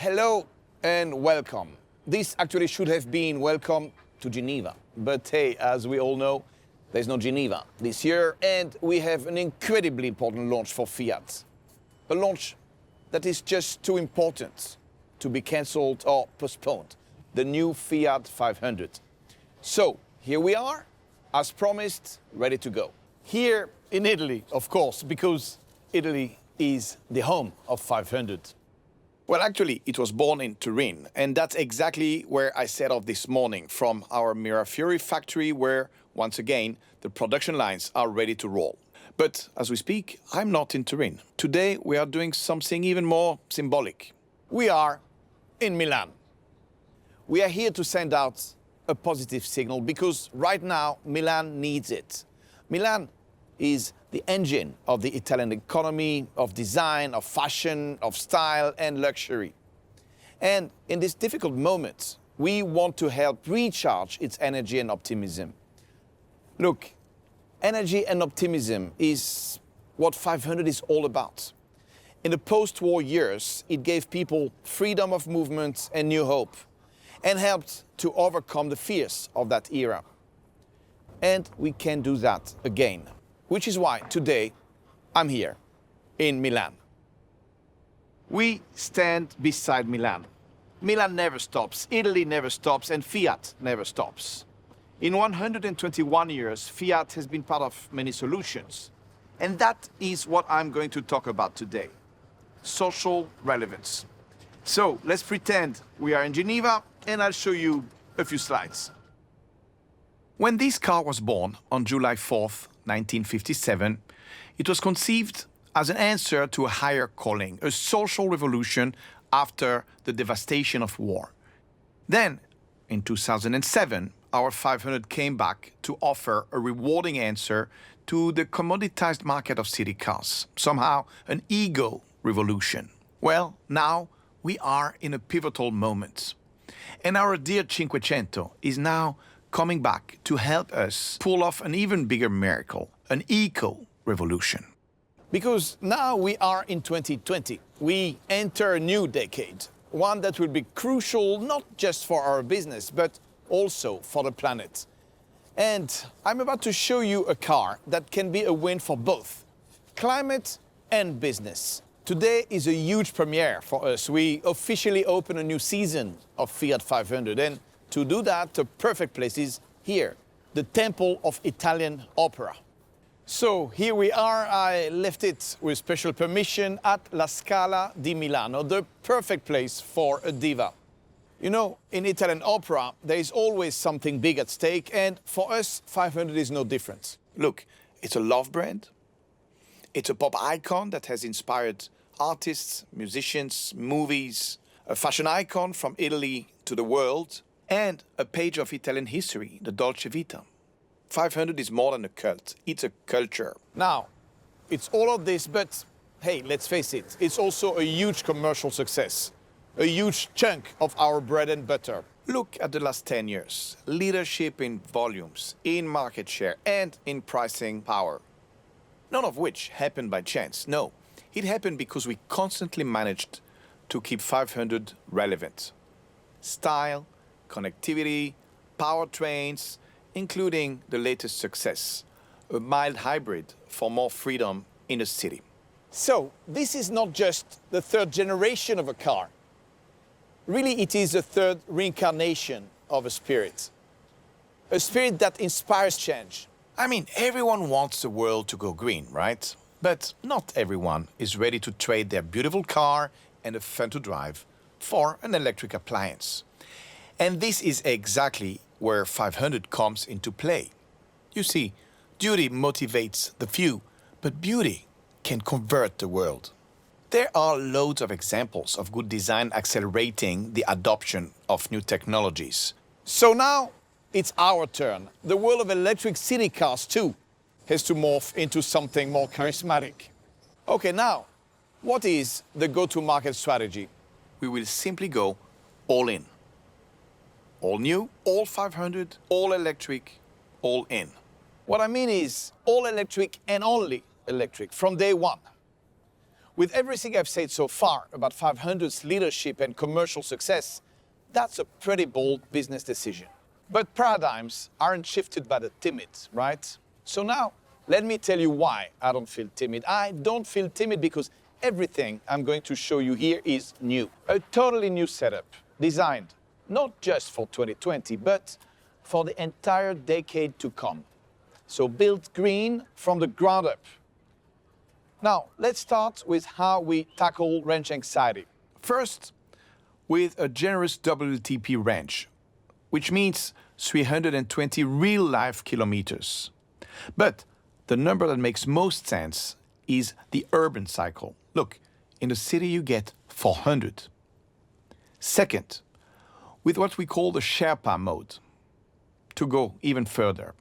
Hello and welcome. This actually should have been welcome to Geneva. But hey, as we all know, there's no Geneva this year, and we have an incredibly important launch for Fiat. A launch that is just too important to be cancelled or postponed. The new Fiat 500. So here we are, as promised, ready to go. Here in Italy, of course, because Italy is the home of 500. Well, actually, it was born in Turin, and that's exactly where I set off this morning, from our Mirafiori factory, where, once again, the production lines are ready to roll. But as we speak, I'm not in Turin. Today, we are doing something even more symbolic. We are in Milan. We are here to send out a positive signal because right now, Milan needs it. Milan is the engine of the Italian economy, of design, of fashion, of style and luxury. And in this difficult moment, we want to help recharge its energy and optimism. Look, energy and optimism is what 500 is all about. In the post-war years, it gave people freedom of movement and new hope, and helped to overcome the fears of that era. And we can do that again. Which is why today I'm here in Milan. We stand beside Milan. Milan never stops, Italy never stops, and Fiat never stops. In 121 years, Fiat has been part of many solutions. And that is what I'm going to talk about today. Social relevance. So let's pretend we are in Geneva, and I'll show you a few slides. When this car was born on July 4th, 1957, it was conceived as an answer to a higher calling, a social revolution after the devastation of war. Then, in 2007, our 500 came back to offer a rewarding answer to the commoditized market of city cars, somehow an ego revolution. Well, now we are in a pivotal moment. And our dear Cinquecento is now coming back to help us pull off an even bigger miracle, an eco-revolution. Because now we are in 2020. We enter a new decade, one that will be crucial not just for our business, but also for the planet. And I'm about to show you a car that can be a win for both climate and business. Today is a huge premiere for us. We officially open a new season of Fiat 500, and to do that, the perfect place is here, the Temple of Italian Opera. So here we are. I left it with special permission at La Scala di Milano, the perfect place for a diva. You know, in Italian opera, there is always something big at stake, and for us, 500 is no different. Look, it's a love brand. It's a pop icon that has inspired artists, musicians, movies, a fashion icon from Italy to the world, and a page of Italian history, the Dolce Vita. 500 is more than a cult, it's a culture. Now, it's all of this, but hey, let's face it, it's also a huge commercial success, a huge chunk of our bread and butter. Look at the last 10 years, leadership in volumes, in market share, and in pricing power. None of which happened by chance, no. It happened because we constantly managed to keep 500 relevant. Style, connectivity, powertrains, including the latest success, a mild hybrid for more freedom in the city. So, this is not just the third generation of a car. Really, it is a third reincarnation of a spirit that inspires change. I mean, everyone wants the world to go green, right? But not everyone is ready to trade their beautiful car and a fun to drive for an electric appliance. And this is exactly where 500 comes into play. You see, duty motivates the few, but beauty can convert the world. There are loads of examples of good design accelerating the adoption of new technologies. So now it's our turn. The world of electric city cars, too, has to morph into something more charismatic. Okay, now, what is the go-to-market strategy? We will simply go all in. All new, all 500, all electric, all in. What I mean is all electric and only electric from day one. With everything I've said so far about 500's leadership and commercial success, that's a pretty bold business decision. But paradigms aren't shifted by the timid, right? So now, let me tell you why I don't feel timid. I don't feel timid because everything I'm going to show you here is new. A totally new setup, designed not just for 2020, but for the entire decade to come. So built green from the ground up. Now, let's start with how we tackle range anxiety. First, with a generous WLTP range, which means 320 real-life kilometers. But the number that makes most sense is the urban cycle. Look, in the city you get 400. Second, with what we call the Sherpa mode, to go even further.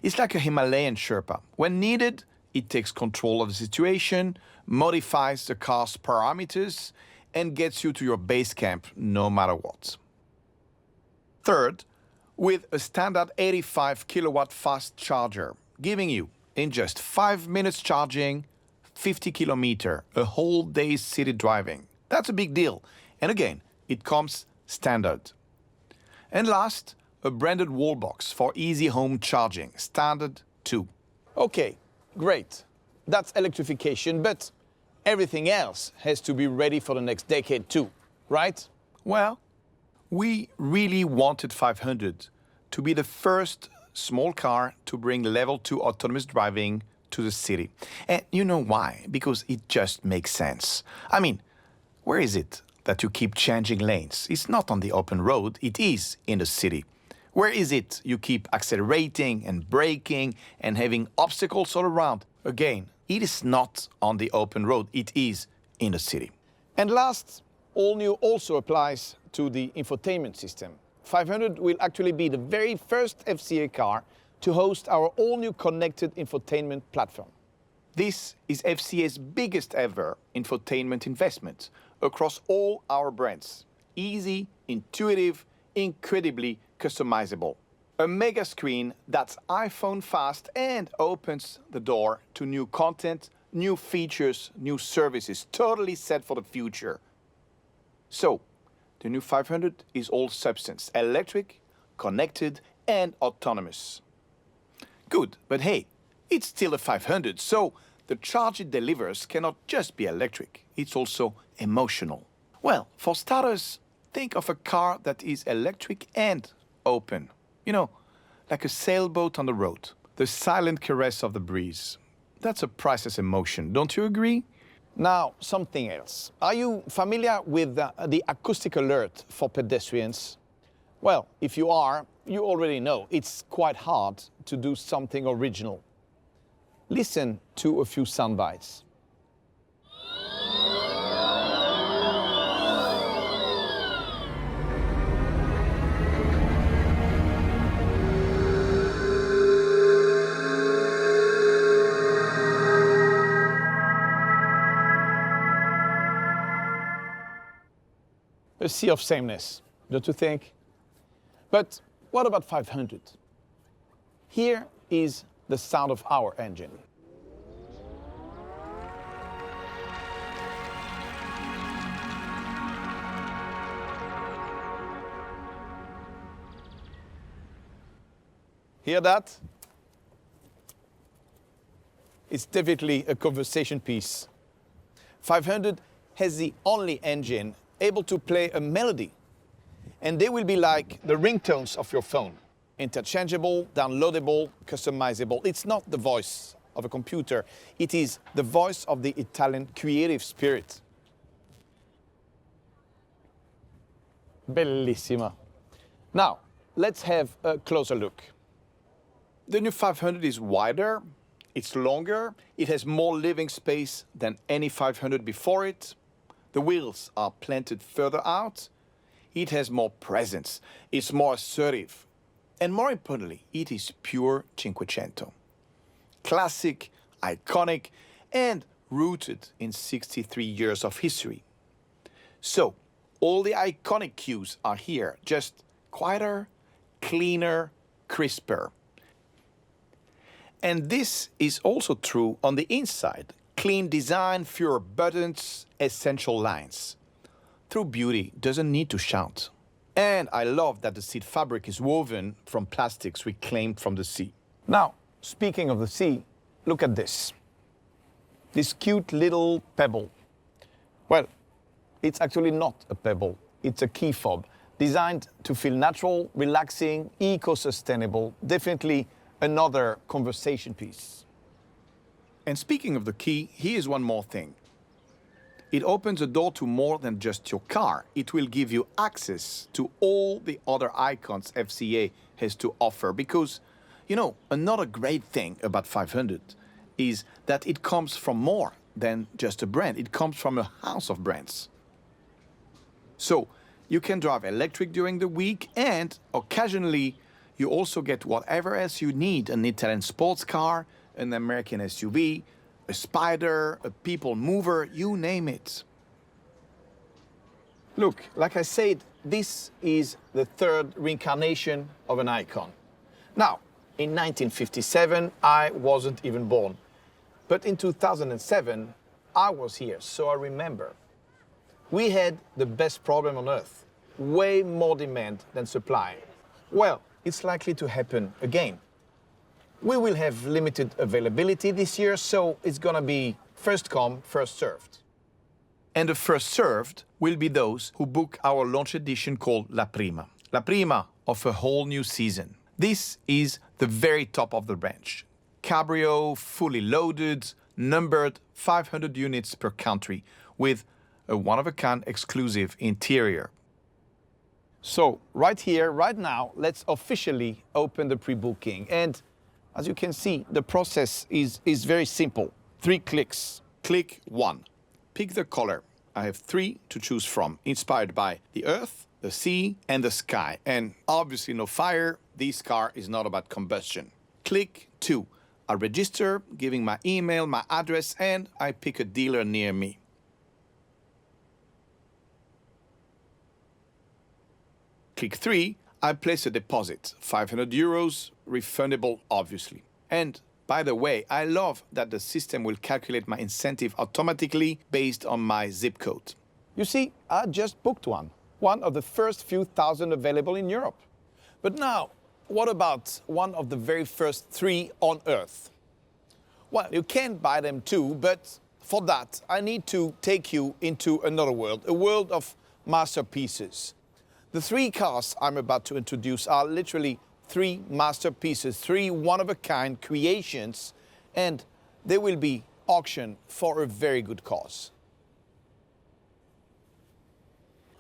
It's like a Himalayan Sherpa. When needed, it takes control of the situation, modifies the car's parameters, and gets you to your base camp no matter what. Third, with a standard 85 kilowatt fast charger, giving you, in just 5 minutes charging, 50 kilometer, a whole day's city driving. That's a big deal. And again, it comes standard. And last, a branded wall box for easy home charging, standard 2. Okay, great. That's electrification, but everything else has to be ready for the next decade too, right? Well, we really wanted 500 to be the first small car to bring level 2 autonomous driving to the city. And you know why? Because it just makes sense. I mean, where is it that you keep changing lanes? It's not on the open road, it is in the city. Where is it you keep accelerating and braking and having obstacles all around? Again, it is not on the open road, it is in the city. And last, all new also applies to the infotainment system. 500 will actually be the very first FCA car to host our all-new connected infotainment platform. This is FCA's biggest ever infotainment investment across all our brands. Easy, intuitive, incredibly customizable. A mega screen that's iPhone fast and opens the door to new content, new features, new services, totally set for the future. So, the new 500 is all substance, electric, connected, and autonomous. Good, but hey, it's still a 500, so the charge it delivers cannot just be electric, it's also emotional. Well, for starters, think of a car that is electric and open. You know, like a sailboat on the road. The silent caress of the breeze. That's a priceless emotion, don't you agree? Now, something else. Are you familiar with the acoustic alert for pedestrians? Well, if you are, you already know it's quite hard to do something original. Listen to a few sound bites. A sea of sameness, don't you think? But what about 500? Here is the sound of our engine. Hear that? It's definitely a conversation piece. 500 has the only engine able to play a melody. And they will be like the ringtones of your phone. Interchangeable, downloadable, customizable. It's not the voice of a computer. It is the voice of the Italian creative spirit. Bellissima. Now, let's have a closer look. The new 500 is wider, it's longer, it has more living space than any 500 before it. The wheels are planted further out. It has more presence. It's more assertive. And more importantly, it is pure Cinquecento. Classic, iconic, and rooted in 63 years of history. So, all the iconic cues are here, just quieter, cleaner, crisper. And this is also true on the inside. Clean design, fewer buttons, essential lines. True beauty doesn't need to shout. And I love that the seat fabric is woven from plastics reclaimed from the sea. Now, speaking of the sea, look at this. This cute little pebble. Well, it's actually not a pebble, it's a key fob, designed to feel natural, relaxing, eco-sustainable, definitely another conversation piece. And speaking of the key, here's one more thing. It opens the door to more than just your car. It will give you access to all the other icons FCA has to offer because, you know, another great thing about 500 is that it comes from more than just a brand. It comes from a house of brands. So you can drive electric during the week and occasionally you also get whatever else you need, an Italian sports car, an American SUV, a Spider, a people mover, you name it. Look, like I said, this is the third reincarnation of an icon. Now, in 1957, I wasn't even born. But in 2007, I was here, so I remember. We had the best problem on Earth, way more demand than supply. Well, it's likely to happen again. We will have limited availability this year, so it's gonna be first come, first served. And the first served will be those who book our launch edition called La Prima. La Prima of a whole new season. This is the very top of the range. Cabrio, fully loaded, numbered 500 units per country with a one-of-a-kind exclusive interior. So right here, right now, let's officially open the pre-booking. And as you can see, the process is very simple. 3 clicks. Click 1. Pick the color. I have 3 to choose from, inspired by the earth, the sea, and the sky. And obviously no fire. This car is not about combustion. Click 2. I register, giving my email, my address, and I pick a dealer near me. Click 3, I place a deposit, 500 euros, refundable obviously. And by the way, I love that the system will calculate my incentive automatically based on my zip code. You see, I just booked one of the first few thousand available in Europe. But now, what about one of the very first 3 on Earth? Well, you can buy them too, but for that, I need to take you into another world, a world of masterpieces. The 3 cars I'm about to introduce are literally 3 masterpieces, 3 one-of-a-kind creations, and they will be auctioned for a very good cause.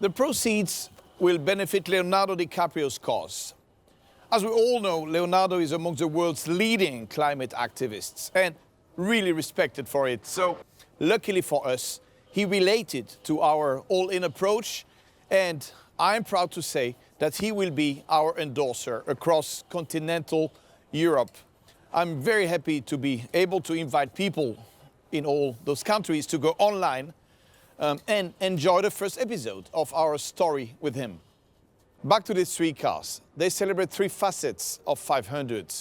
The proceeds will benefit Leonardo DiCaprio's cause. As we all know, Leonardo is among the world's leading climate activists and really respected for it. So, luckily for us, he related to our all-in approach, and I'm proud to say that he will be our endorser across continental Europe. I'm very happy to be able to invite people in all those countries to go online and enjoy the first episode of our story with him. Back to these 3 cars. They celebrate 3 facets of 500: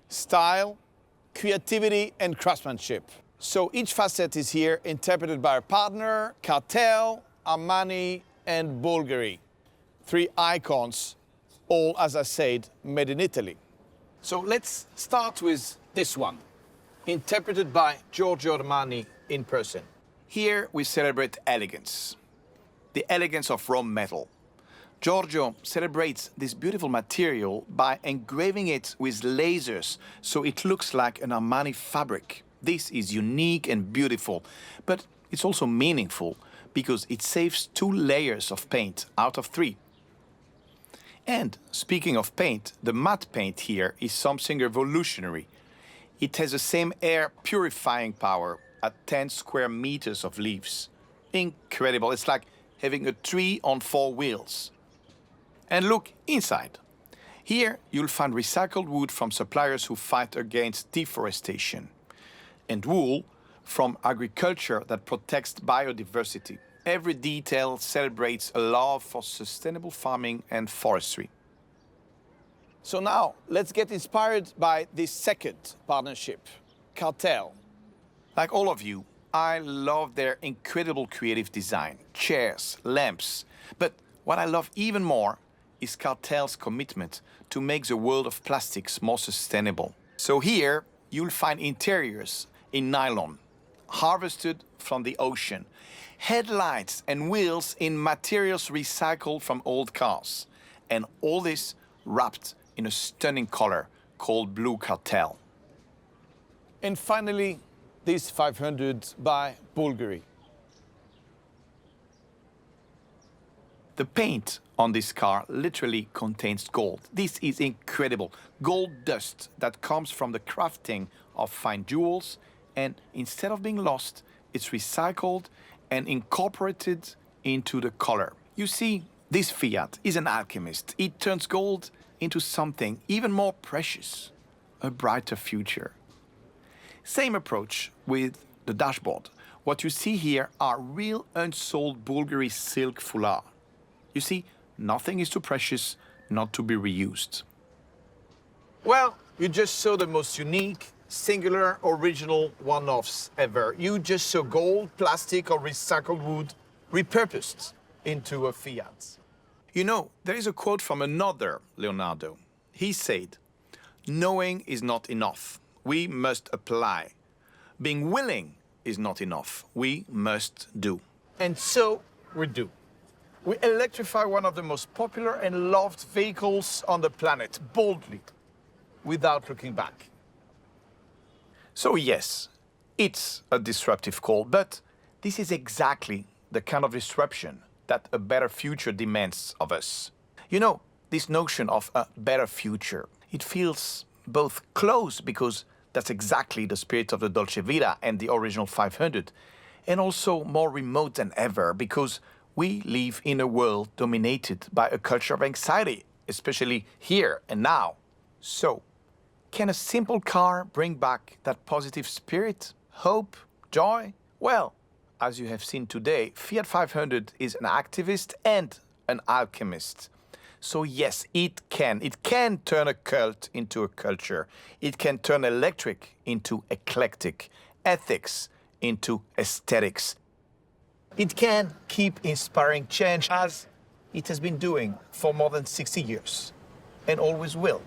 style, creativity, and craftsmanship. So each facet is here interpreted by our partner, Kartell, Armani, and Bulgari. 3 icons, all, as I said, made in Italy. So let's start with this one, interpreted by Giorgio Armani in person. Here we celebrate elegance, the elegance of raw metal. Giorgio celebrates this beautiful material by engraving it with lasers so it looks like an Armani fabric. This is unique and beautiful, but it's also meaningful because it saves 2 layers of paint out of 3. And speaking of paint, the matte paint here is something revolutionary. It has the same air purifying power at 10 square meters of leaves. Incredible, it's like having a tree on 4 wheels. And look inside. Here you'll find recycled wood from suppliers who fight against deforestation, and wool from agriculture that protects biodiversity. Every detail celebrates a love for sustainable farming and forestry. So now, let's get inspired by this second partnership, Kartell. Like all of you, I love their incredible creative design, chairs, lamps. But what I love even more is Kartell's commitment to make the world of plastics more sustainable. So here, you'll find interiors in nylon, harvested from the ocean, headlights and wheels in materials recycled from old cars, and all this wrapped in a stunning color called Blue Kartell. And finally, this 500 by Bulgari. The paint on this car literally contains gold. This is incredible. Gold dust that comes from the crafting of fine jewels, and instead of being lost, it's recycled and incorporated into the color. You see, this Fiat is an alchemist. It turns gold into something even more precious, a brighter future. Same approach with the dashboard. What you see here are real unsold Bulgari silk foulard. You see, nothing is too precious not to be reused. Well, you just saw the most unique, singular, original one-offs ever. You just saw gold, plastic, or recycled wood repurposed into a Fiat. You know, there is a quote from another Leonardo. He said, "Knowing is not enough. We must apply. Being willing is not enough. We must do." And so we do. We electrify one of the most popular and loved vehicles on the planet, boldly, without looking back. So yes, it's a disruptive call, but this is exactly the kind of disruption that a better future demands of us. You know, this notion of a better future, it feels both close because that's exactly the spirit of the Dolce Vita and the original 500, and also more remote than ever because we live in a world dominated by a culture of anxiety, especially here and now. So, can a simple car bring back that positive spirit, hope, joy? Well, as you have seen today, Fiat 500 is an activist and an alchemist. So yes, it can turn a cult into a culture. It can turn electric into eclectic, ethics into aesthetics. It can keep inspiring change as it has been doing for more than 60 years and always will.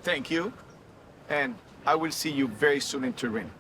Thank you, and I will see you very soon in Turin.